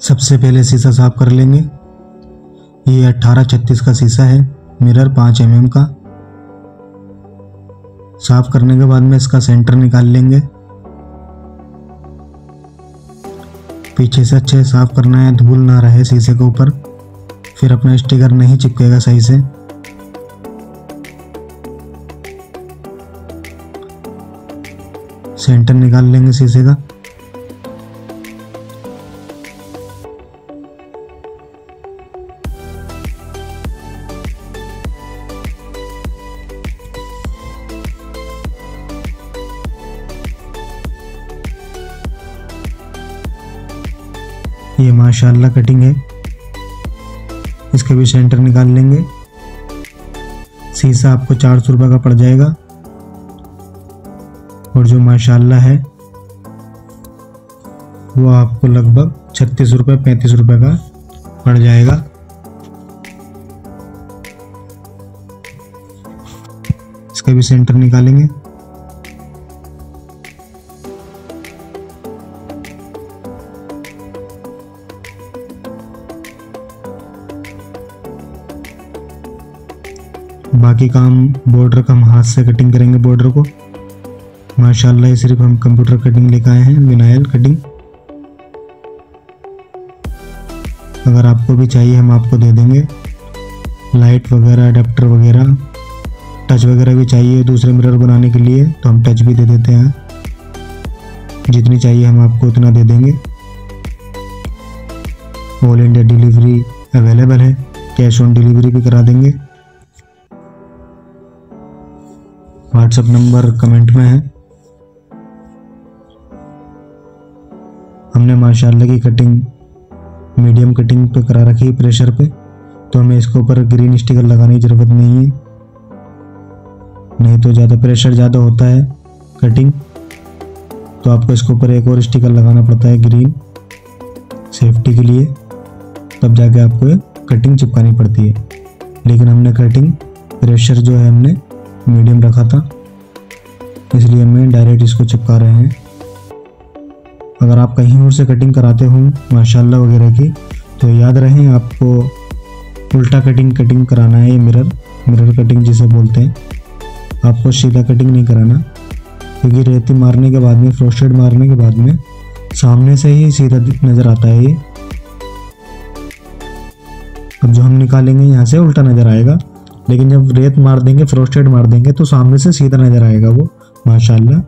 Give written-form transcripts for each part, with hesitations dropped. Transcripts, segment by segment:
सबसे पहले शीशा साफ कर लेंगे। ये 1836 का शीशा है, मिरर 5 mm का। साफ करने के बाद में इसका सेंटर निकाल लेंगे। पीछे से अच्छे साफ करना है, धूल ना रहे शीशे के ऊपर, फिर अपना स्टिकर नहीं चिपकेगा सही से। सेंटर निकाल लेंगे शीशे का। ये माशाल्लाह कटिंग है, इसका भी सेंटर निकाल लेंगे। शीशा आपको 400 रुपये का पड़ जाएगा और जो माशाल्लाह है वो आपको लगभग 36 रुपये 35 रुपये का पड़ जाएगा। इसका भी सेंटर निकालेंगे। बाकी काम बॉर्डर का हम हाथ से कटिंग करेंगे। बॉर्डर को माशाल्लाह ये सिर्फ हम कंप्यूटर कटिंग लेकर आए हैं, विनाइल कटिंग। अगर आपको भी चाहिए हम आपको दे देंगे। लाइट वगैरह, अडेप्टर वगैरह, टच वगैरह भी चाहिए दूसरे मिरर बनाने के लिए तो हम टच भी दे देते हैं। जितनी चाहिए हम आपको उतना दे देंगे। ऑल इंडिया डिलीवरी अवेलेबल है, कैश ऑन डिलीवरी भी करा देंगे। व्हाट्सएप नंबर कमेंट में है। हमने माशाल्लाह की कटिंग मीडियम कटिंग पे करा रखी है प्रेशर पे, तो हमें इसके ऊपर ग्रीन स्टिकर लगाने की ज़रूरत नहीं है, नहीं तो ज़्यादा प्रेशर ज़्यादा होता है कटिंग, तो आपको इसके ऊपर एक और स्टिकर लगाना पड़ता है ग्रीन, सेफ्टी के लिए, तब जाके आपको कटिंग चिपकानी पड़ती है। लेकिन हमने कटिंग प्रेशर जो है हमने मीडियम रखा था, इसलिए हम डायरेक्ट इसको चिपका रहे हैं। अगर आप कहीं और से कटिंग कराते हो माशाल्लाह वगैरह की, तो याद रहे आपको उल्टा कटिंग कराना है। ये मिरर कटिंग जिसे बोलते हैं, आपको सीधा कटिंग नहीं कराना, क्योंकि रेती मारने के बाद में, फ्रोस्टेड मारने के बाद में सामने से ही सीधा नज़र आता है ये। अब जो हम निकालेंगे यहाँ से उल्टा नज़र आएगा, लेकिन जब रेत मार देंगे, फ्रोस्टेड मार देंगे, तो सामने से सीधा नज़र आएगा वो। माशाल्लाह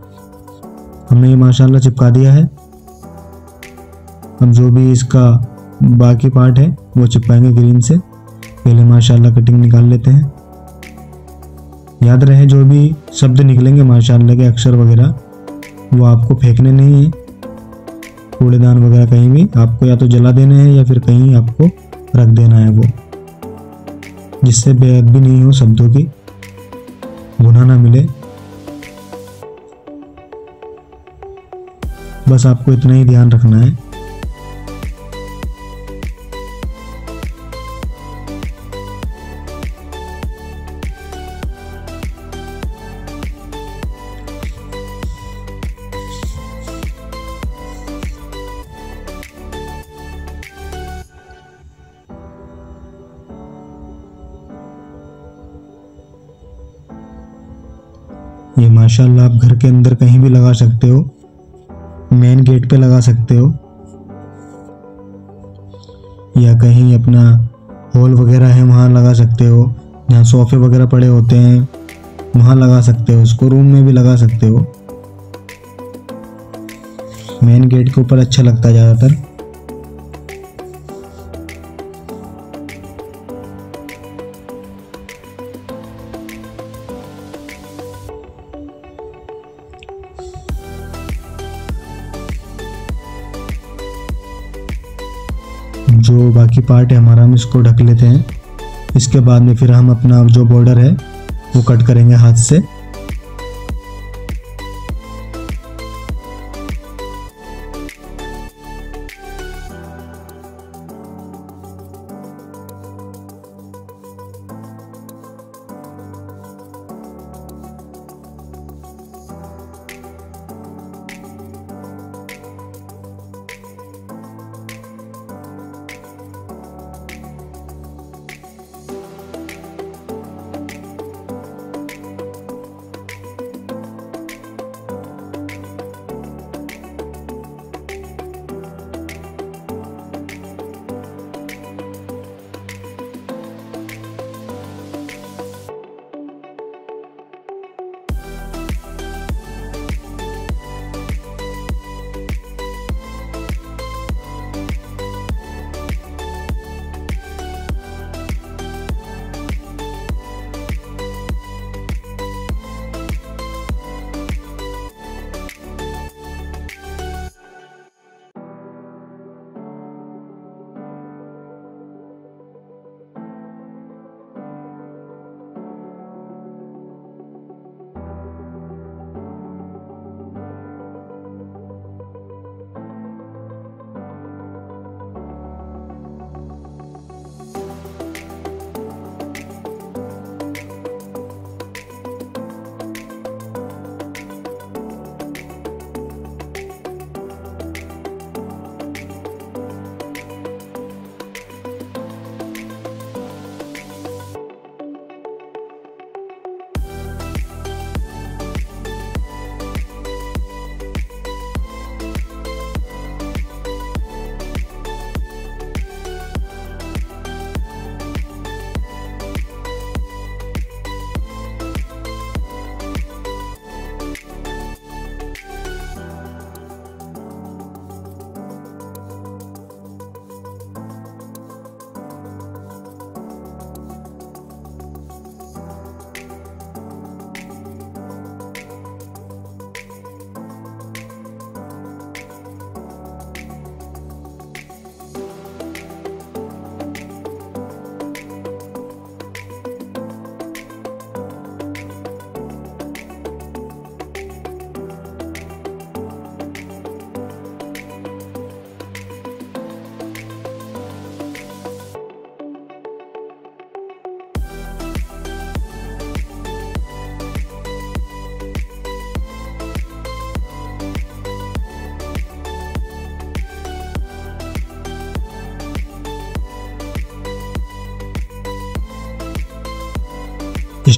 हमने ये माशाल्लाह चिपका दिया है। अब जो भी इसका बाकी पार्ट है वो चिपकाएंगे ग्रीन से। पहले माशाल्लाह कटिंग निकाल लेते हैं। याद रहे जो भी शब्द निकलेंगे माशाल्लाह के अक्षर वगैरह, वो आपको फेंकने नहीं है कूड़ेदान वगैरह कहीं भी, आपको या तो जला देना है या फिर कहीं आपको रख देना है वो, जिससे बेअदबी नहीं हो, शब्दों की गुनाह ना मिले। बस आपको इतना ही ध्यान रखना है। ये माशाल्लाह आप घर के अंदर कहीं भी लगा सकते हो, मेन गेट पे लगा सकते हो, या कहीं अपना हॉल वगैरह है वहाँ लगा सकते हो, जहाँ सोफे वगैरह पड़े होते हैं वहाँ लगा सकते हो, उसको रूम में भी लगा सकते हो। मेन गेट के ऊपर अच्छा लगता है ज़्यादातर। जो बाकी पार्ट है हमारा, हम इसको ढक लेते हैं। इसके बाद में फिर हम अपना जो बॉर्डर है वो कट करेंगे हाथ से।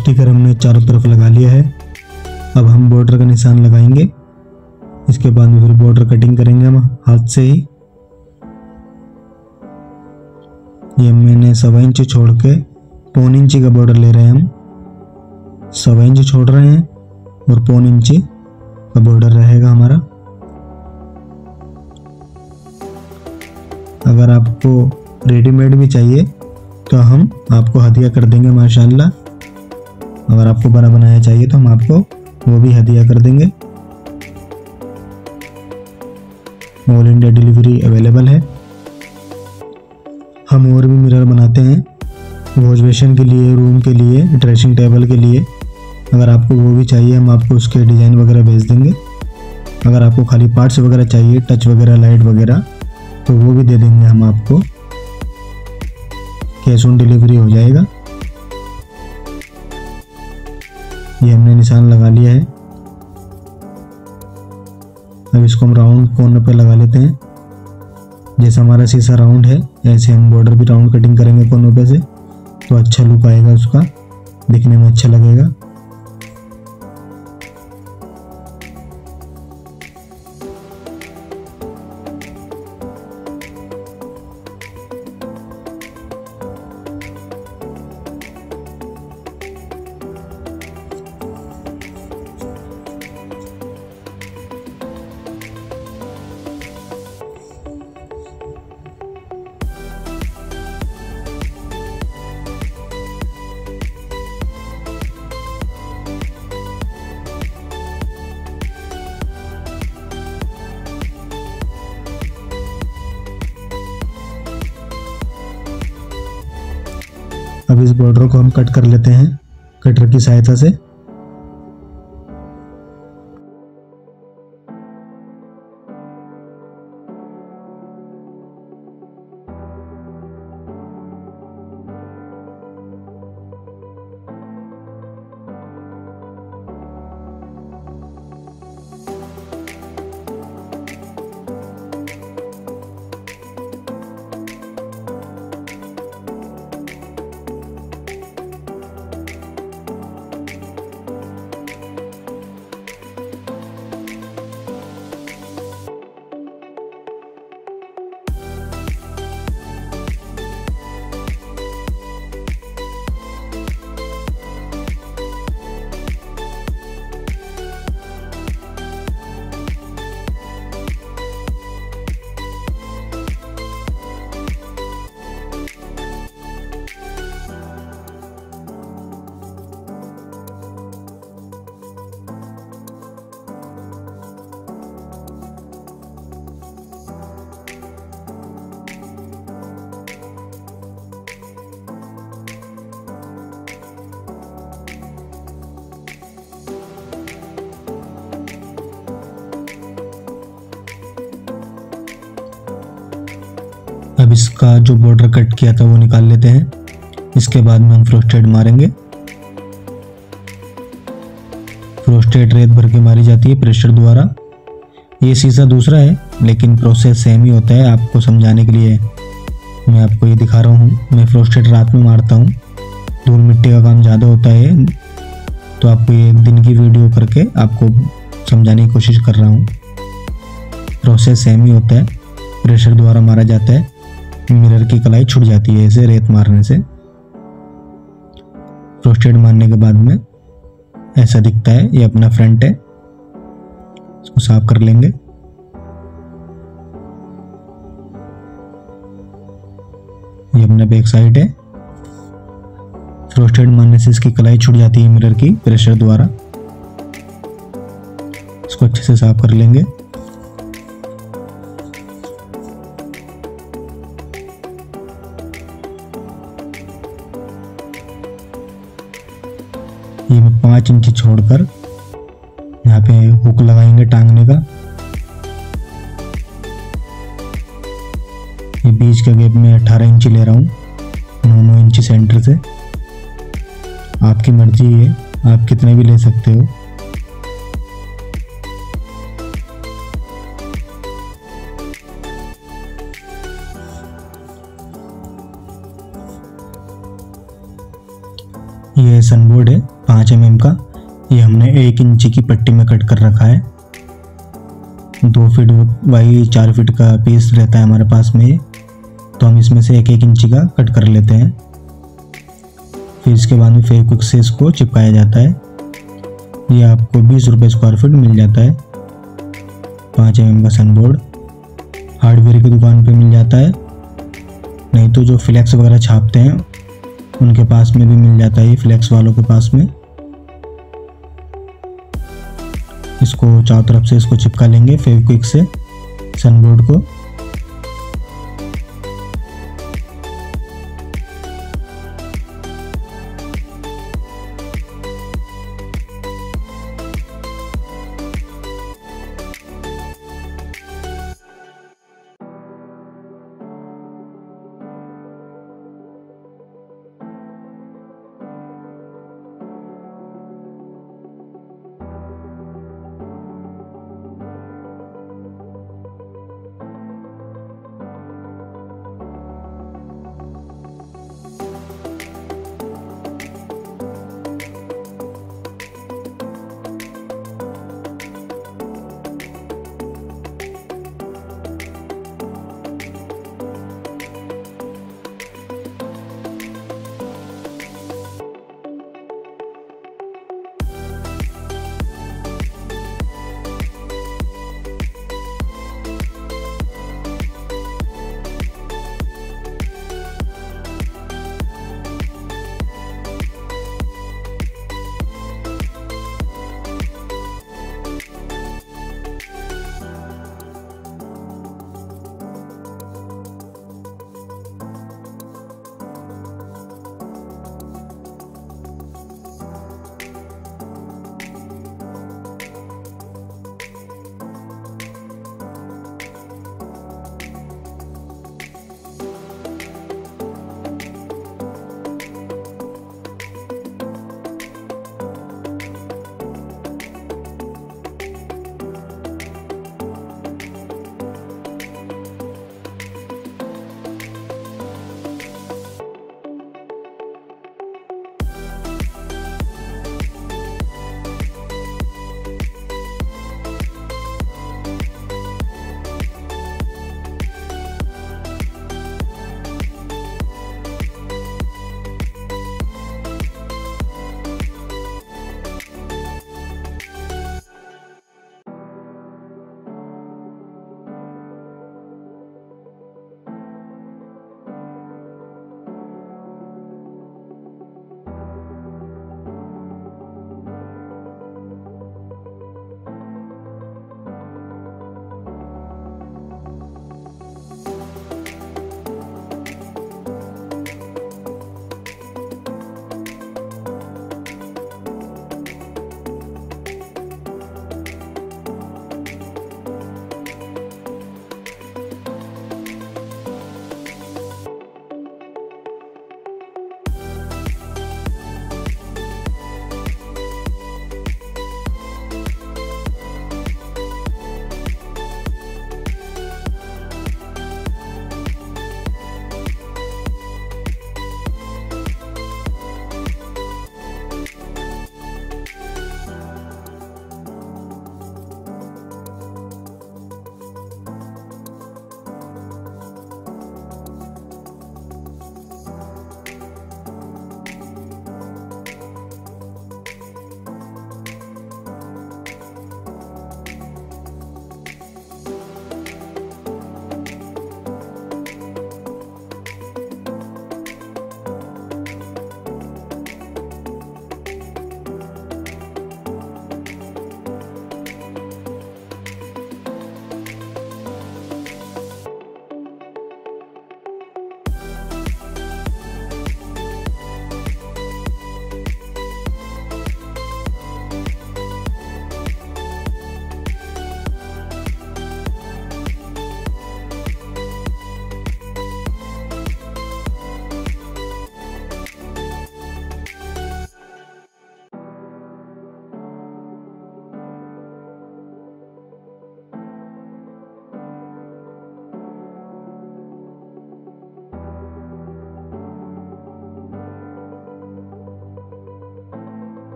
स्टिकर हमने चारों तरफ लगा लिया है। अब हम बॉर्डर का निशान लगाएंगे। इसके बाद में फिर बॉर्डर कटिंग करेंगे हम हाथ से ही। ये मैंने 1.25 इंच छोड़ के 1.25 इंच का बॉर्डर ले रहे हैं हम। 1.25 इंच छोड़ रहे हैं और 1.25 इंच का बॉर्डर रहेगा हमारा। अगर आपको रेडीमेड भी चाहिए तो हम आपको हदिया कर देंगे माशाल्लाह। अगर आपको बना बनाया चाहिए तो हम आपको वो भी हदिया कर देंगे। ऑल इंडिया डिलीवरी अवेलेबल है। हम और भी मिरर बनाते हैं वॉश बेसिन के लिए, रूम के लिए, ड्रेसिंग टेबल के लिए। अगर आपको वो भी चाहिए हम आपको उसके डिज़ाइन वगैरह भेज देंगे। अगर आपको खाली पार्ट्स वगैरह चाहिए, टच वगैरह, लाइट वगैरह, तो वो भी दे देंगे हम आपको। कैश ऑन डिलीवरी हो जाएगा। ये हमने निशान लगा लिया है। अब इसको हम राउंड कॉर्नर पे लगा लेते हैं। जैसा हमारा शीशा राउंड है ऐसे हम बॉर्डर भी राउंड कटिंग करेंगे कॉर्नर पे से, तो अच्छा लुक आएगा, उसका दिखने में अच्छा लगेगा। अब इस बॉर्डर को हम कट कर लेते हैं कटर की सहायता से। अब इसका जो बॉर्डर कट किया था वो निकाल लेते हैं। इसके बाद में हम फ्रोस्टेड मारेंगे। फ्रोस्टेड रेत भर के मारी जाती है प्रेशर द्वारा। ये शीशा दूसरा है लेकिन प्रोसेस सेम ही होता है। आपको समझाने के लिए मैं आपको ये दिखा रहा हूँ। मैं फ्रोस्टेड रात में मारता हूँ, धूल मिट्टी का काम ज़्यादा होता है, तो आपको ये एक दिन की वीडियो करके आपको समझाने की कोशिश कर रहा हूँ। प्रोसेस सेम ही होता है, प्रेशर द्वारा मारा जाता है। मिरर की कलाई छूट जाती है ऐसे रेत मारने से। फ्रोस्टेड मारने के बाद में ऐसा दिखता है। ये अपना फ्रंट है, इसको साफ कर लेंगे। ये अपना बैक साइड है। फ्रोस्टेड मारने से इसकी कलाई छूट जाती है मिरर की प्रेशर द्वारा। इसको अच्छे से साफ कर लेंगे। ये 5 इंच छोड़कर यहाँ पे हुक लगाएंगे टांगने का। ये बीच का गैप में 18 इंच ले रहा हूँ, 9 इंच सेंटर से। आपकी मर्जी है, आप कितने भी ले सकते हो। ये ये सनबोर्ड है 5 mm का, ये हमने 1 इंची की पट्टी में कट कर रखा है। 2 फीट बाई 4 फीट का पीस रहता है हमारे पास में, तो हम इसमें से 1 इंची का कट कर लेते हैं। फिर इसके बाद में फेविक्विक से इसको चिपकाया जाता है। ये आपको 20 रुपये स्क्वायर फीट मिल जाता है। 5 mm का सनबोर्ड हार्डवेयर की दुकान पे मिल जाता है, नहीं तो जो फ्लेक्स वगैरह छापते हैं उनके पास में भी मिल जाता है, ये फ्लेक्स वालों के पास में। इसको चारों तरफ से इसको चिपका लेंगे फेविक्विक से सनबोर्ड को।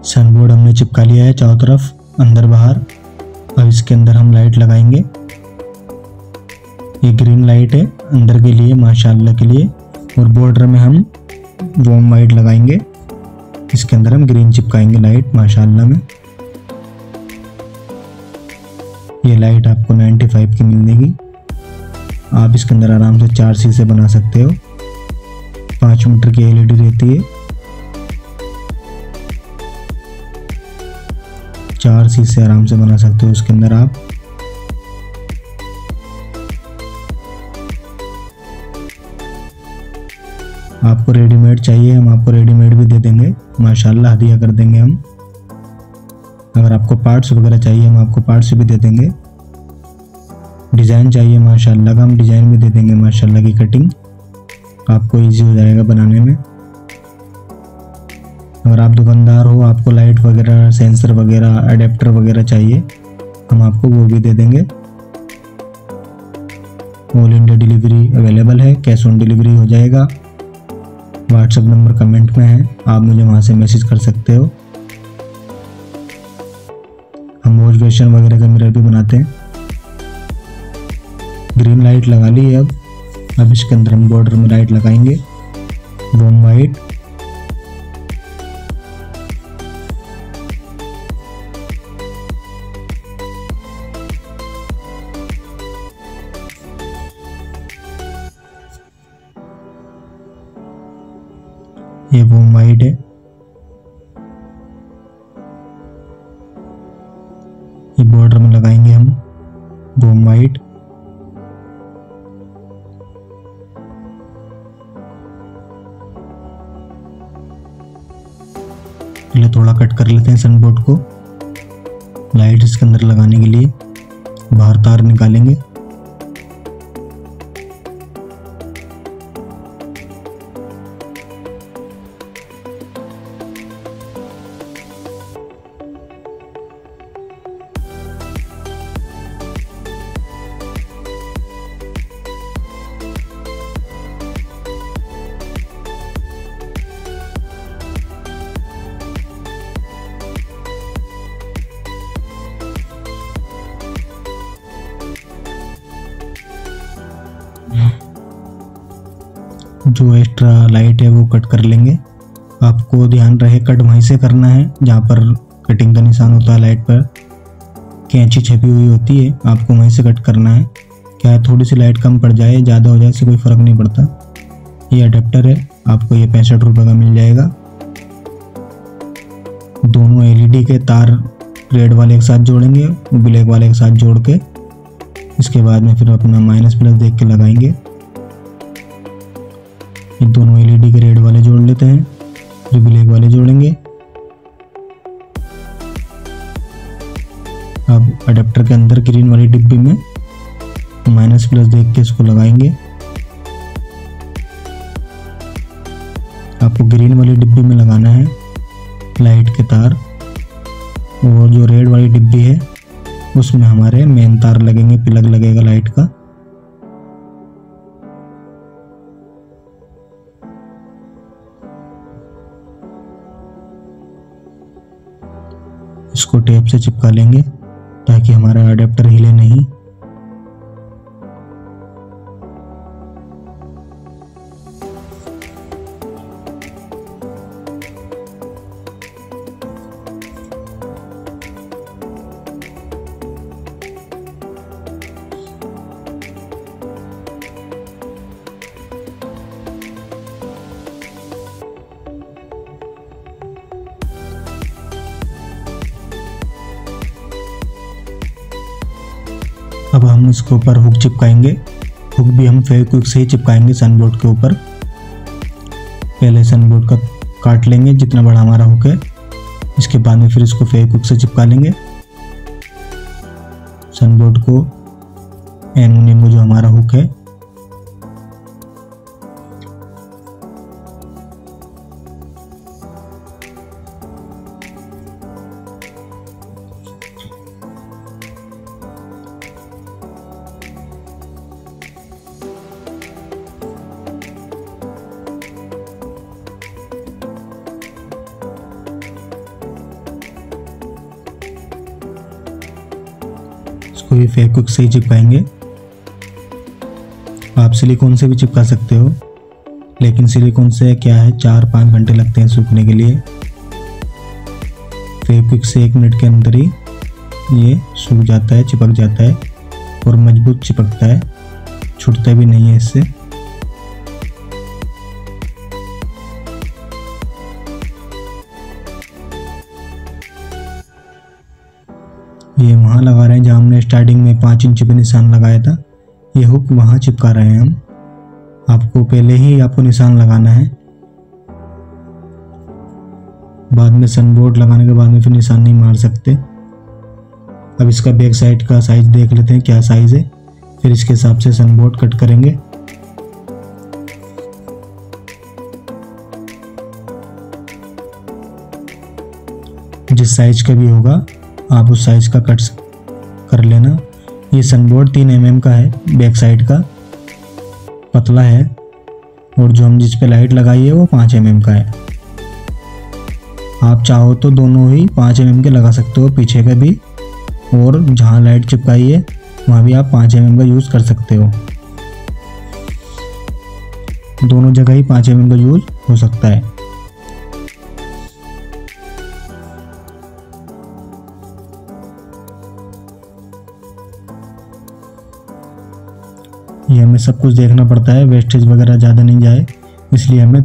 सन बोर्ड हमने चिपका लिया है चारों तरफ, अंदर बाहर। अब इसके अंदर हम लाइट लगाएंगे। ये ग्रीन लाइट है अंदर के लिए, माशाल्लाह के लिए, और बॉर्डर में हम वॉर्म वाइट लगाएंगे। इसके अंदर हम ग्रीन चिपकाएंगे लाइट माशाल्लाह में। ये लाइट आपको 95 की मिलेगी। आप इसके अंदर आराम से 4 शीशे बना सकते हो। 5 मीटर की एलईडी रहती है। 4 शीशे आराम से बना सकते हो उसके अंदर आप। आपको रेडीमेड चाहिए, हम आपको रेडीमेड भी दे देंगे माशाल्लाह, हदिया कर देंगे हम। अगर आपको पार्ट्स वगैरह चाहिए हम आपको पार्ट्स भी दे देंगे। डिज़ाइन चाहिए माशाल्लाह का, हम डिज़ाइन भी दे देंगे माशाल्लाह की। कटिंग आपको इजी हो जाएगा बनाने में। अगर आप दुकानदार हो, आपको लाइट वगैरह, सेंसर वगैरह, अडेप्टर वगैरह चाहिए, हम आपको वो भी दे देंगे। ऑल इंडिया डिलीवरी अवेलेबल है, कैश ऑन डिलीवरी हो जाएगा। व्हाट्सएप नंबर कमेंट में है, आप मुझे वहाँ से मैसेज कर सकते हो। हम वॉश बेसिन वगैरह का मिरर भी बनाते हैं। ग्रीन लाइट लगा ली है। अब इसके अंदर हम बॉर्डर में लाइट लगाएंगे, वॉर्म वाइट। ये वॉर्म वाइट है। ये बॉर्डर में लगाएंगे हम वॉर्म वाइट। पहले थोड़ा कट कर लेते हैं सनबोर्ड को। लाइट इसके अंदर लगाने के लिए बाहर तार निकालेंगे। जो एक्स्ट्रा लाइट है वो कट कर लेंगे। आपको ध्यान रहे कट वहीं से करना है जहाँ पर कटिंग का निशान होता है लाइट पर। कैंची छपी हुई होती है, आपको वहीं से कट करना है। क्या है, थोड़ी सी लाइट कम पड़ जाए, ज़्यादा हो जाए, इससे कोई फ़र्क नहीं पड़ता। ये अडेप्टर है, आपको ये 65 रुपये का मिल जाएगा। दोनों एलईडी के तार रेड वाले एक साथ जोड़ेंगे, ब्लैक वाले एक साथ जोड़ के इसके बाद में फिर अपना माइनस प्लस देख के लगाएंगे। ये दोनों एलईडी के रेड वाले जोड़ लेते हैं, फिर ब्लैक वाले जोड़ेंगे। अब अडेप्टर के अंदर ग्रीन वाली डिब्बी में माइनस प्लस देख के इसको लगाएंगे। आपको ग्रीन वाली डिब्बी में लगाना है लाइट के तार, और जो रेड वाली डिब्बी है उसमें हमारे मेन तार लगेंगे, प्लग लगेगा लाइट का। इसको टेप से चिपका लेंगे ताकि हमारा अडेप्टर हिले नहीं। अब हम इसके ऊपर हुक चिपकाएंगे। हुक भी हम फेविक्विक से ही चिपकाएंगे सनबोर्ड के ऊपर। पहले सनबोर्ड का काट लेंगे जितना बड़ा हमारा हुक है, इसके बाद में फिर इसको फेविक्विक से चिपका लेंगे। सनबोर्ड को एल्युमिनियम में जो हमारा हुक है इसको भी फेविक्विक से ही चिपकाएंगे। आप सिलिकॉन से भी चिपका सकते हो, लेकिन सिलिकॉन से क्या है 4-5 घंटे लगते हैं सूखने के लिए। फेविक्विक से 1 मिनट के अंदर ही ये सूख जाता है, चिपक जाता है और मजबूत चिपकता है, छूटता भी नहीं है इससे। ये वहाँ लगा रहे हैं जहाँ हमने स्टार्टिंग में 5 इंच पे निशान लगाया था, ये हुक वहाँ चिपका रहे हैं हम। आपको पहले ही आपको निशान लगाना है, बाद में सनबोर्ड लगाने के बाद में फिर निशान नहीं मार सकते। अब इसका बैक साइड का साइज देख लेते हैं क्या साइज है, फिर इसके हिसाब से सनबोर्ड कट करेंगे। जिस साइज का भी होगा आप उस साइज का कट कर लेना। ये सनबोर्ड 3 mm का है, बैक साइड का पतला है, और जो हम जिस पे लाइट लगाई है वो 5 mm का है। आप चाहो तो दोनों ही 5 mm के लगा सकते हो, पीछे का भी, और जहाँ लाइट चिपकाई है वहाँ भी आप 5 mm का यूज़ कर सकते हो। दोनों जगह ही 5 mm का यूज़ हो सकता है। ये हमें सब कुछ देखना पड़ता है, वेस्टेज वगैरह ज़्यादा नहीं जाए, इसलिए हमें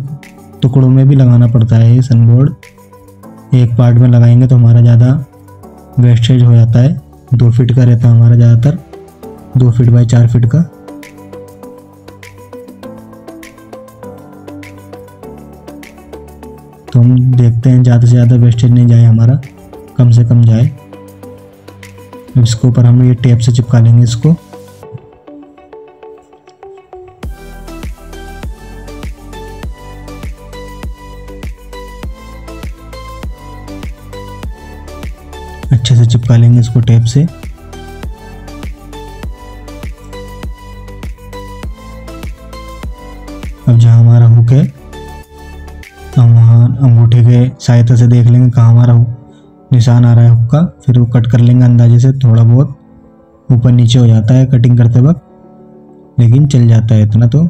टुकड़ों में भी लगाना पड़ता है। ये सनबोर्ड एक पार्ट में लगाएंगे तो हमारा ज़्यादा वेस्टेज हो जाता है। 2 फीट का रहता है हमारा ज़्यादातर, 2 फीट बाई 4 फीट का। तो हम देखते हैं ज़्यादा से ज़्यादा वेस्टेज नहीं जाए हमारा, कम से कम जाए। इसके ऊपर हम ये टेप से चिपका लेंगे इसको। अच्छे से चिपका लेंगे इसको टेप से। अब जहाँ हमारा हुक है हम वहाँ अंगूठे के सहायता से देख लेंगे कहाँ हमारा निशान आ रहा है हुक का, फिर वो कट कर लेंगे अंदाजे से। थोड़ा बहुत ऊपर नीचे हो जाता है कटिंग करते वक्त, लेकिन चल जाता है इतना तो।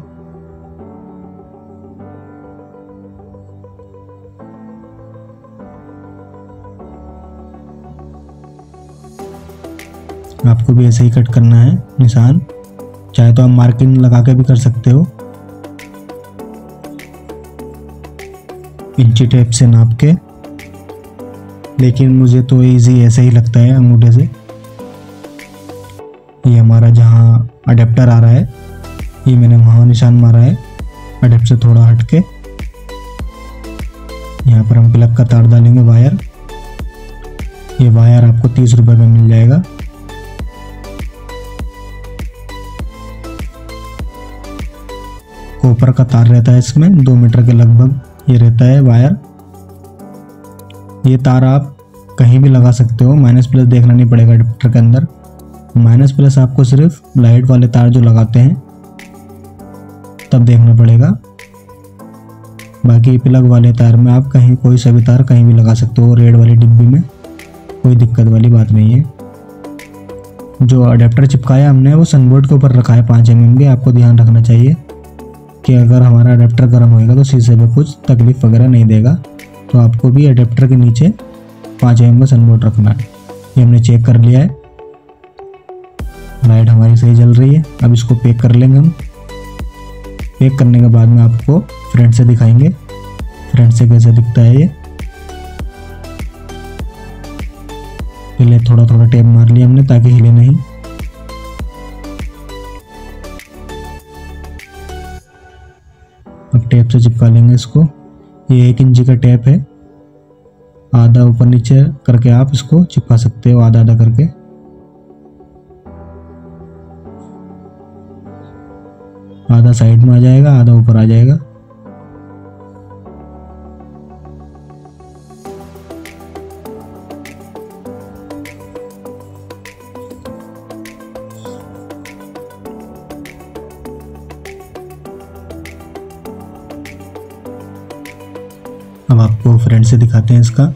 आपको भी ऐसे ही कट करना है निशान, चाहे तो आप मार्किंग लगा के भी कर सकते हो, इंची टेप से नाप के, लेकिन मुझे तो इजी ऐसे ही लगता है अंगूठे से। ये हमारा जहाँ अडेप्टर आ रहा है, ये मैंने वहाँ निशान मारा है अडेप्टर से थोड़ा हट के। यहाँ पर हम प्लग का तार डालेंगे, वायर। ये वायर आपको 30 रुपये में मिल जाएगा। कॉपर का तार रहता है इसमें, 2 मीटर के लगभग ये रहता है वायर। ये तार आप कहीं भी लगा सकते हो, माइनस प्लस देखना नहीं पड़ेगा अडेप्टर के अंदर। माइनस प्लस आपको सिर्फ लाइट वाले तार जो लगाते हैं तब देखना पड़ेगा, बाकी प्लग वाले तार में आप कहीं कोई सा भी तार कहीं भी लगा सकते हो, रेड वाली डिब्बी में, कोई दिक्कत वाली बात नहीं है। जो अडेप्टर चिपकाया हमने वो सनबोर्ड के ऊपर रखा है 5 mm के। आपको ध्यान रखना चाहिए कि अगर हमारा अडेप्टर गर्म होएगा तो शीशे पे कुछ तकलीफ वगैरह नहीं देगा, तो आपको भी अडेप्टर के नीचे 5 mm का सनबोर्ड रखना है। ये हमने चेक कर लिया है, लाइट हमारी सही जल रही है। अब इसको पैक कर लेंगे हम। पैक करने के बाद में आपको फ्रंट से दिखाएंगे, फ्रंट से कैसे दिखता है ये। पहले थोड़ा थोड़ा टेप मार लिया हमने ताकि हिले नहीं। अब टेप से चिपका लेंगे इसको। ये 1 इंची का टेप है, आधा ऊपर नीचे करके आप इसको चिपका सकते हो, आधा आधा करके। आधा साइड में आ जाएगा, आधा ऊपर आ जाएगा। अब आपको फ्रंट से दिखाते हैं इसका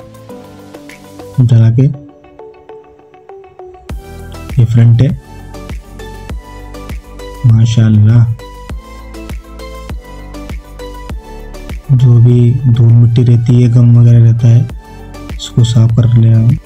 जला के। ये फ्रंट है। माशाल्लाह, जो भी धूल मिट्टी रहती है, गम वगैरह रहता है, इसको साफ कर ले रहा हूँ।